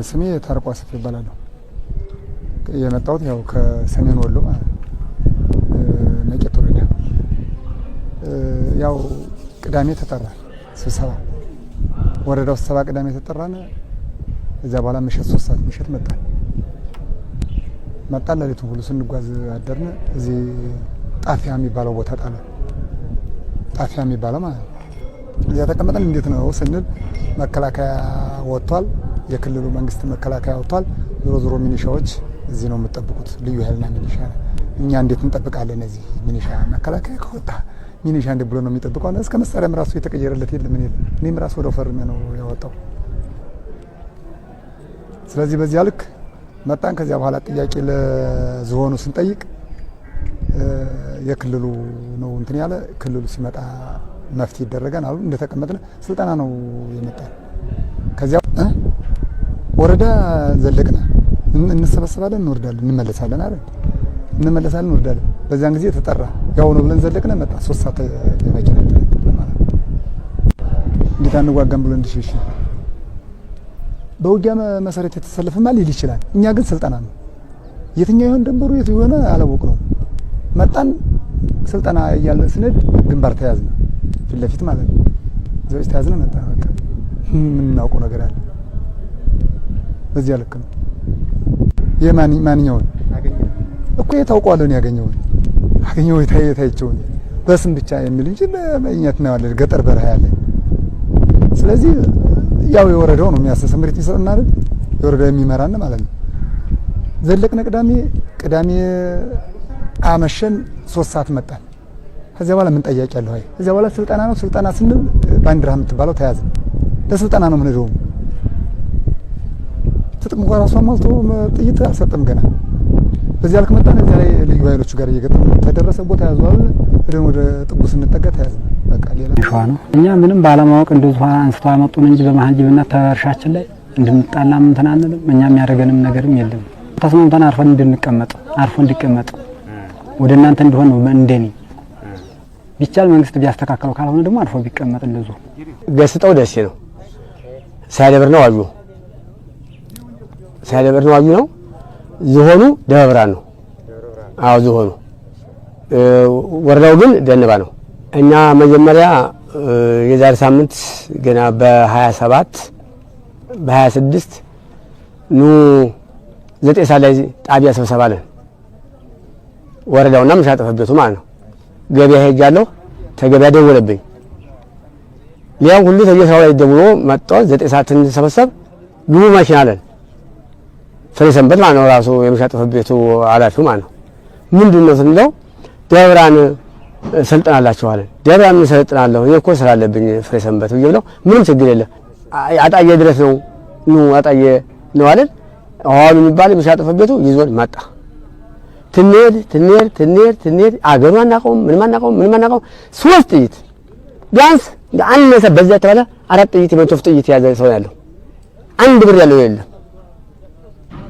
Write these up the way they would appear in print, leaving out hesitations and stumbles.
ስሜ ታርቆ አሰፋ ይባላል። የመጣሁት ያው ከሰሜን ወሎ ነቄት ወረዳ ያው ቅዳሜ ተጠራ ስብሰባ ወረዳው ስብሰባ ቅዳሜ ተጠራነ። እዛ በኋላ ምሽት 3 ሰዓት ምሽት መጣን ለሊቱን ሁሉ ስንጓዝ አደርነ። እዚህ ጣፊያ የሚባለው ቦታ ጣለ። ጣፊያ የሚባለው ማለት እዚያ ተቀመጠን። እንዴት ነው ስንል መከላከያ ወጥቷል፣ የክልሉ መንግስት መከላከያ ወጥቷል። ዞሮ ሚኒሻዎች እዚህ ነው የምትጠብቁት፣ ልዩ ኃይልና ሚኒሻ። እኛ እንዴት እንጠብቃለን? እዚህ ሚኒሻ መከላከያ ከወጣ ሚኒሻ እንደ ብሎ ነው የሚጠብቀው። እስከ መሳሪያም ራሱ የተቀየረለት የለም። እኔም ራሱ ወደ ፈርሜ ነው ያወጣው። ስለዚህ በዚያ ልክ መጣን። ከዚያ በኋላ ጥያቄ ለዝሆኑ ስንጠይቅ የክልሉ ነው እንትን ያለ፣ ክልሉ ሲመጣ መፍትሄ ይደረጋል አሉ። እንደተቀመጥን ስልጠና ነው የመጣን። ከዚያ ወረዳ ዘለቅና እንሰበሰባለን፣ እንወርዳለን፣ እንመለሳለን አይደል? እንመለሳለን፣ እንወርዳለን። በዚያን ጊዜ ተጠራ። ያው ነው ብለን ዘለቅና መጣ። 3 ሰዓት የመኪና ማለት ነው። እንዴት አንዋጋም ብሎ እንድሽሽ በውጊያ መሰረት የተሰለፈማ ሊል ይችላል። እኛ ግን ስልጠና ነው። የትኛው ይሆን ደንበሩ የት ይሆነ አላወቅነውም። መጣን ስልጠና እያለ ስንሄድ ግንባር ተያዝነ፣ ፊት ለፊት ማለት ነው። ዘውጅ ተያዝነ መጣ። በቃ ምን እናውቀው ነገር አለ። በዚያ ልክ ነው። የማንኛውን እኮ የታውቀዋለሁ ነው ያገኘው የታየቸው በስም ብቻ የሚል እንጂ በእኛት ነው ያለ ገጠር በረሃ ያለ። ስለዚህ ያው የወረዳው ነው የሚያሰሰ ምሪት ይሰጥና አይደል? የወረዳው የሚመራን ማለት ነው። ዘለቅነ ቅዳሜ አመሸን 3 ሰዓት መጣን። ከዚያ በኋላ ምን ጠያቂ ያለው አይ ከዚያ በኋላ ስልጠና ነው። ስልጠና ስንል ባንዲራ የምትባለው ተያዘ። ለስልጠና ነው የምንሄደው። ትጥቅ እንኳን ራሱ አሟልቶ ጥይት አልሰጠም ገና። በዚያ ልክ መጣን። እዚያ ላይ ልዩ ኃይሎቹ ጋር እየገጠመን ተደረሰ። ቦታ ያዟል። ወደ ጥጉ ስንጠጋ ተያዘ። በቃ ሌላ ሸዋ ነው። እኛ ምንም ባለማወቅ እንደዚህ አንስቶ አመጡን እንጂ በመሀንጅብነት ተርሻችን ላይ እንድንጣላም እንትን አንልም። እኛ የሚያደርገንም ነገርም የለም። ተስማምተን አርፈን እንዲቀመጥ ወደ እናንተ እንደሆነ ነው እንደኔ ቢቻል መንግስት ቢያስተካክለው፣ ካልሆነ ደግሞ አርፎ ቢቀመጥ እንደዚሁ። ገስጠው ደሴ ነው፣ ሳይደብር ነው አዩ፣ ሳይደብር ነው አዩ ነው። ዝሆኑ ደብረ ብርሃን ነው። አዎ ዝሆኑ ወረዳው ግን ደንባ ነው። እኛ መጀመሪያ የዛሬ ሳምንት ገና በ27 በ26 ኑ 9 ሰዓት ላይ ጣቢያ ስብሰባ አለን። ወረዳውና መሻጠፈበቱ ማለት ነው። ገበያ ሄጃለሁ። ተገበያ ደወለብኝ። ሊያው ሁሉ ተየሰው ላይ ደውሎ መጣ። 9 ሰዓት እንሰበሰብ ግቡ ማሽን አለን። ፍሬ ሰንበት ማለት ነው። ራሱ የመሻጠፈበቱ ኃላፊው ማለት ነው። ምንድነው ስንለው ደብራን ስልጠና አላችሁ አለ። ደብራን ሰልጥናለሁ እኔ እኮ ስራ አለብኝ ፍሬ ሰንበት ብለው ምንም ችግር የለም አጣየ ድረስ ነው አጣየ ነው አለን። አሁን የሚባል የመሻጠፈበቱ ይዞን መጣ። ትንሄድ አገሩ አናውቀውም፣ ምንም አናውቀውም። 3 ጥይት ቢያንስ አንነሰ በዛ ተባለ 4 ጥይት የመቶፍ ጥይት ያዘ ሰው ያለው 1 ብር ያለው የለም።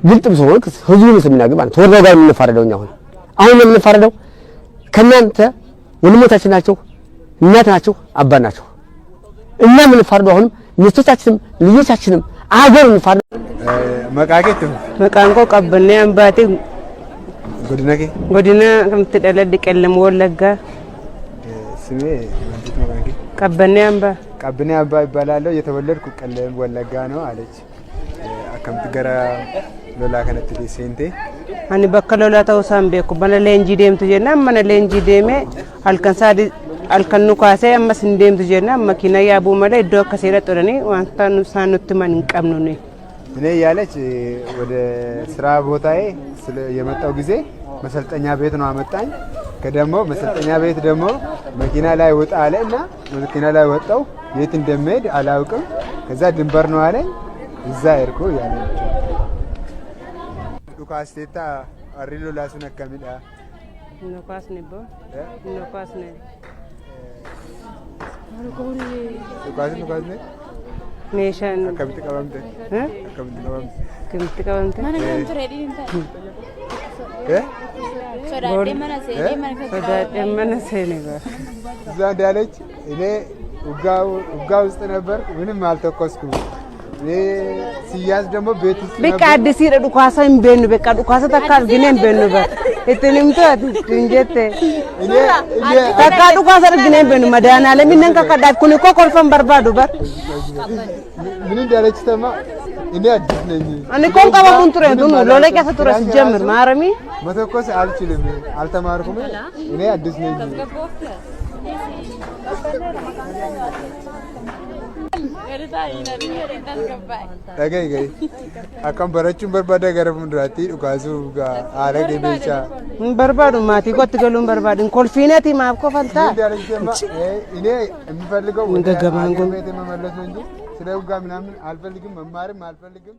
ግልጥም ሰው ህዝቡ ነው የሚናገር ማለት ተወርዳው ጋር የምንፋረደው አሁን የምንፋረደው ከናንተ ወንድሞቻችን ናቸው፣ እናት ናቸው፣ አባት ናቸው። እና የምንፋረደው አሁንም ሚስቶቻችንም ልጆቻችንም አገር የምንፋረደው መቃቄት መቃንቆ ቀበኔ አምባቴ ጎዲና ከምትደለድ ቀለም ወለጋ ስሜ ወንድት መቃቄ ቀበኔ አምባ ይባላል። የተወለድኩ ቀለም ወለጋ ነው አለች። አከምት ገራ ሎላ ከነት ዲሴንቴ አኒ በከሎላ ተውሳም ቤኩ በነለ እንጂ ደምቱ ጀና መነለ እንጂ ደሜ አልከንሳዲ አልከኑ ኳሴ አመስ እንደምቱ ጀና መኪና ያቡ መለ ዶ ከሰረ ጦረኔ ዋንታኑ ሳኑት ማን እንቀምኑ ነው እኔ ያለች ወደ ስራ ቦታዬ የመጣው ጊዜ መሰልጠኛ ቤት ነው አመጣኝ። ከደሞ መሰልጠኛ ቤት ደሞ መኪና ላይ ወጣ አለና መኪና ላይ ወጣው። የት እንደምሄድ አላውቅም። ከዛ ድንበር ነው አለኝ። እዛ እርኮ ያለ ዱካስቴታ አሪሎ ላሱን አከሚዳ ኖካስ ነቦ ኖካስ ነ ዱካስ ነ ሜሻን አከምት ቀበምተ ማን ትሬዲ እንታ እዛ እንዳለች እኔ ውጋ ውስጥ ነበር። ምንም አልተኮስኩም። ሲያዝ ደግሞ ቤት ውስጥ በቃ አዲስ ይረዱ ኳሳን በእኑ በቃ ኳሳ ተካል ግኔን በእኑ በር እትንም ተት ድንጀቴ ተካዱ ኳሳ ግኔን በእኑ መዳና ለምን ከከዳት ኩኒ እኮ ኮልፈን በርባዱ በር ምን እንዳለች ተማ እኔ አዲስ ነኝ እኔ ኮን ቀባቡን ትረ ዱኑ ሎለቂያ ተቱረ ሲጀምር ማረሚ መተኮስ አልችልም አልተማርኩም እኔ አዲስ ነኝ Dagai gai, akan barachuun barbaada gara fuulduraatti dhukaasuu haala gebeessaa. Barbaadu maatii kotti galuun barbaadin kolfiineeti maaf kofaltaa. Ini የሚፈልገው ገገባን ጎን ቤት መመለስ ነው እንጂ ስለ ውጋ ምናምን አልፈልግም መማርም አልፈልግም